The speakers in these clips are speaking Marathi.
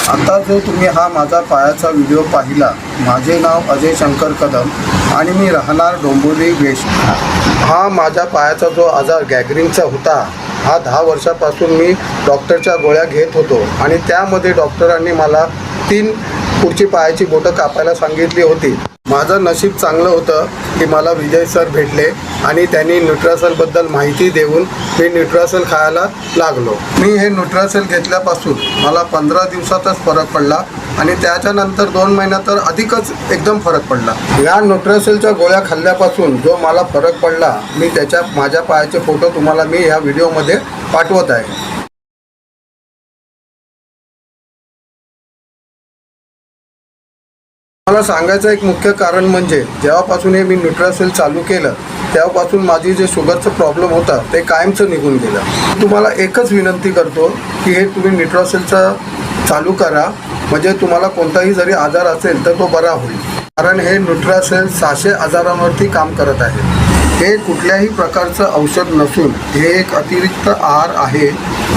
आता जो तुम्ही हा माझा पायाचा व्हिडिओ पाहिला, माझे नाव अजय शंकर कदम आणि मी राहणार डोंबिवली वेस्ट. हा माझ्या पायाचा जो आजार गॅंग्रीनचा होता, हा 10 वर्षापासून मी डॉक्टरच्या गोळ्या घेत होतो आणि त्यामध्ये डॉक्टरांनी मला 3 पुढची पायाची बोटं कापायला सांगितली होती. माझं नशीब चांगलं होतं की मला विजय सर भेटले आणि त्यांनी न्यूट्रासेलबद्दल माहिती देऊन मी न्यूट्रासेल खायला लागलो. मी हे न्यूट्रासेल घेतल्यापासून मला 15 दिवसातच फरक पडला आणि त्याच्यानंतर 2 महिन्यात तर अधिकच एकदम फरक पडला. या न्यूट्रासेलच्या गोळ्या खाल्ल्यापासून जो मला फरक पडला, मी माझ्या पायाचे फोटो तुम्हाला मी ह्या व्हिडिओमध्ये पाठवत आहे. मला सांगायचं एक मुख्य कारण म्हणजे जेव्हापासून हे मी न्यूट्रासेल चालू केलं तेव्हापासून माझी जे शुगरचं प्रॉब्लेम होता ते कायमचं निघून गेलं. तुम्हाला एकच विनंती करतो की हे तुम्ही न्यूट्रासेलचं चालू करा, म्हणजे तुम्हाला कोणताही जरी आजार असेल तर तो बरा होईल. कारण हे न्यूट्रासेल 600 आजारांवरती काम करत आहे. हे कुठल्याही प्रकारचं औषध नसून हे एक अतिरिक्त आहार आहे,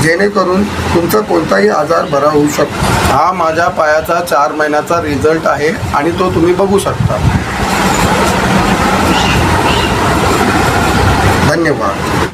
जेणेकरून तुमचा कोणताही आजार बरा होऊ शकतो. हा माझ्या पायाचा 4 महिन्याचा रिझल्ट आहे आणि तो तुम्ही बघू शकता. धन्यवाद.